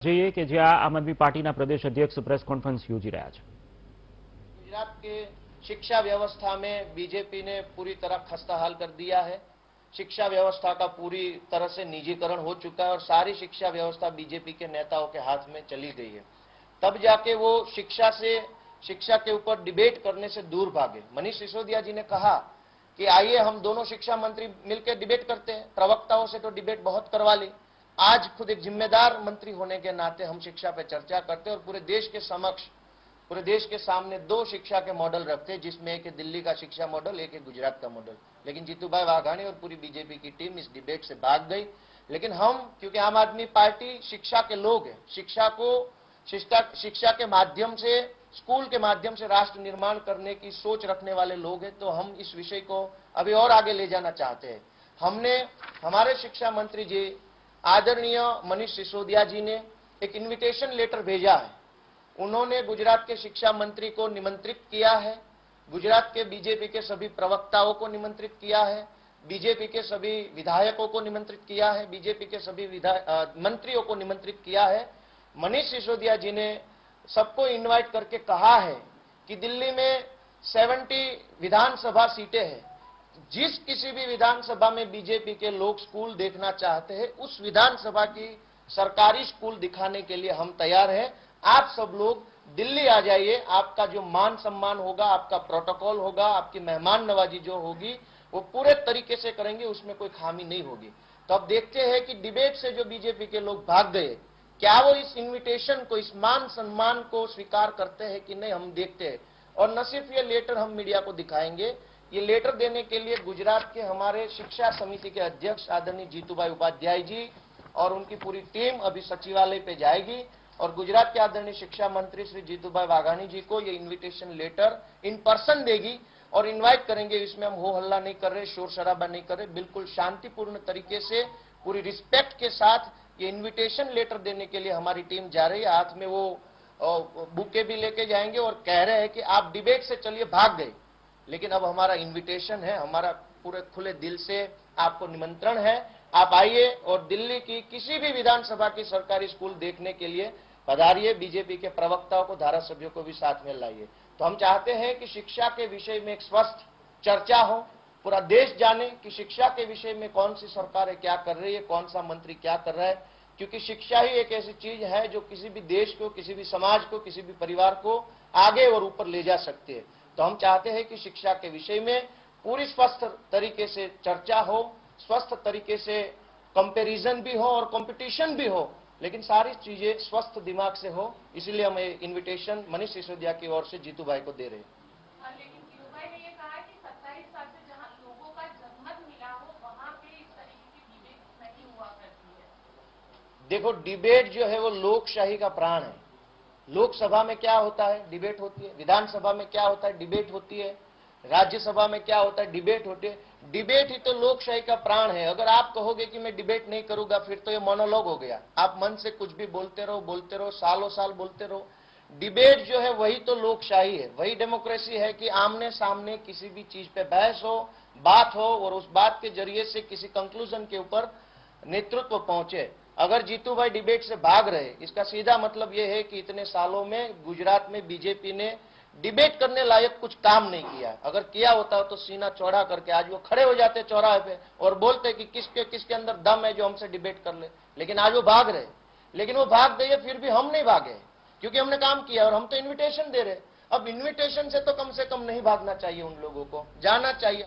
જોઈએ કે જ્યાં આમ આદમી પાર્ટીના પ્રદેશ અધ્યક્ષ પ્રેસ કોન્ફરન્સ યોજી રહ્યા છે। गुजरात के शिक्षा व्यवस्था में बीजेपी ने पूरी तरह खस्ताहाल कर दिया है। शिक्षा व्यवस्था का पूरी तरह से निजीकरण हो चुका है और सारी शिक्षा व्यवस्था बीजेपी के नेताओं के हाथ में चली गई है। तब जाके वो शिक्षा के ऊपर डिबेट करने से दूर भागे। मनीष सिसोदिया जी ने कहा कि आइए हम दोनों शिक्षा मंत्री मिलकर डिबेट करते हैं। प्रवक्ताओं से तो डिबेट बहुत करवा ली, आज खुद एक जिम्मेदार मंत्री होने के नाते हम शिक्षा पर चर्चा करते हैं और पूरे देश के समक्ष, पूरे देश के सामने दो शिक्षा के मॉडल रखते हैं, जिसमें एक है दिल्ली का शिक्षा मॉडल, एक है गुजरात का मॉडल। लेकिन जीतूभाई वाघाणी और पूरी बीजेपी की टीम इस डिबेट से भाग गई। लेकिन हम, क्योंकि आम आदमी पार्टी शिक्षा के लोग हैं, शिक्षा के माध्यम से, स्कूल के माध्यम से राष्ट्र निर्माण करने की सोच रखने वाले लोग हैं, तो हम इस विषय को अभी और आगे ले जाना चाहते हैं। हमने, हमारे शिक्षा मंत्री जी आदरणीय मनीष सिसोदिया जी ने एक इन्विटेशन लेटर भेजा है। उन्होंने गुजरात के शिक्षा मंत्री को निमंत्रित किया है, गुजरात के बीजेपी के सभी प्रवक्ताओं को निमंत्रित किया है, बीजेपी के सभी विधायकों को निमंत्रित किया है, बीजेपी के सभी मंत्रियों को निमंत्रित किया है। मनीष सिसोदिया जी ने सबको इनवाइट करके कहा है कि दिल्ली में 70 विधानसभा सीटें हैं, जिस किसी भी विधानसभा में बीजेपी के लोग स्कूल देखना चाहते हैं, उस विधानसभा की सरकारी स्कूल दिखाने के लिए हम तैयार हैं। आप सब लोग दिल्ली आ जाइए, आपका जो मान सम्मान होगा, आपका प्रोटोकॉल होगा, आपकी मेहमान नवाजी जो होगी वो पूरे तरीके से करेंगे, उसमें कोई खामी नहीं होगी। तो अब देखते हैं कि डिबेट से जो बीजेपी के लोग भाग गए, क्या वो इस इन्विटेशन को, इस मान सम्मान को स्वीकार करते हैं कि नहीं, हम देखते हैं। और न सिर्फ ये लेटर हम मीडिया को दिखाएंगे, ये लेटर देने के लिए गुजरात के हमारे शिक्षा समिति के अध्यक्ष आदरणीय जीतूभाई उपाध्याय जी और उनकी पूरी टीम अभी सचिवालय पे जाएगी और गुजरात के आदरणीय शिक्षा मंत्री श्री जीतूभाई वाघाणी जी को ये इन्विटेशन लेटर इन पर्सन देगी और इनवाइट करेंगे। इसमें हम हो हल्ला नहीं कर रहे, शोर शराबा नहीं कर रहे, बिल्कुल शांतिपूर्ण तरीके से, पूरी रिस्पेक्ट के साथ ये इन्विटेशन लेटर देने के लिए हमारी टीम जा रही है। हाथ में वो बुके भी लेके जाएंगे और कह रहे हैं कि आप डिबेट से चलिए, भाग गए, लेकिन अब हमारा इन्विटेशन है, हमारा पूरे खुले दिल से आपको निमंत्रण है, आप आइए और दिल्ली की किसी भी विधानसभा की सरकारी स्कूल देखने के लिए पधारिए। बीजेपी के प्रवक्ताओं को, धारासभ्यों को भी साथ में लाइए। तो हम चाहते हैं कि शिक्षा के विषय में एक स्वस्थ चर्चा हो, पूरा देश जाने कि शिक्षा के विषय में कौन सी सरकार है, क्या कर रही है, कौन सा मंत्री क्या कर रहा है। क्योंकि शिक्षा ही एक ऐसी चीज है जो किसी भी देश को, किसी भी समाज को, किसी भी परिवार को आगे और ऊपर ले जा सकती है। तो हम चाहते हैं कि शिक्षा के विषय में पूरी स्वस्थ तरीके से चर्चा हो, स्वस्थ तरीके से कंपैरिजन भी हो और कंपटीशन भी हो, लेकिन सारी चीजें स्वस्थ दिमाग से हो। इसलिए हम इनविटेशन मनीष सिसोदिया की ओर से जीतू भाई को दे रहे हैं। लेकिन जीतू भाई ने ये कहा कि 27 साल से जहां लोगों का जनमत मिला हो, वहां पे इस तरीके की डिबेट नहीं हुआ करती है। देखो, डिबेट जो है वो लोकशाही का प्राण है। लोकसभा में क्या होता है, डिबेट होती है। विधानसभा में क्या होता है, डिबेट होती है। राज्यसभा में क्या होता है, डिबेट होती है। डिबेट ही तो लोकशाही का प्राण है। अगर आप कहोगे कि मैं डिबेट नहीं करूंगा, फिर तो ये मोनोलॉग हो गया। आप मन से कुछ भी बोलते रहो, सालों साल बोलते रहो। डिबेट जो है वही तो लोकशाही है, वही डेमोक्रेसी है कि आमने सामने किसी भी चीज पे बहस हो, बात हो और उस बात के जरिए से किसी कंक्लूजन के ऊपर नेतृत्व पहुंचे। अगर जीतू भाई डिबेट से भाग रहे, इसका सीधा मतलब यह है कि इतने सालों में गुजरात में बीजेपी ने डिबेट करने लायक कुछ काम नहीं किया। अगर किया होता तो सीना चौड़ा करके आज वो खड़े हो जाते चौराहे पे और बोलते कि किसके अंदर दम है जो हमसे डिबेट कर ले। लेकिन आज वो भाग रहे, लेकिन वो भाग गए, फिर भी हम नहीं भागे क्योंकि हमने काम किया और हम तो इन्विटेशन दे रहे। अब इन्विटेशन से तो कम नहीं भागना चाहिए, उन लोगों को जाना चाहिए।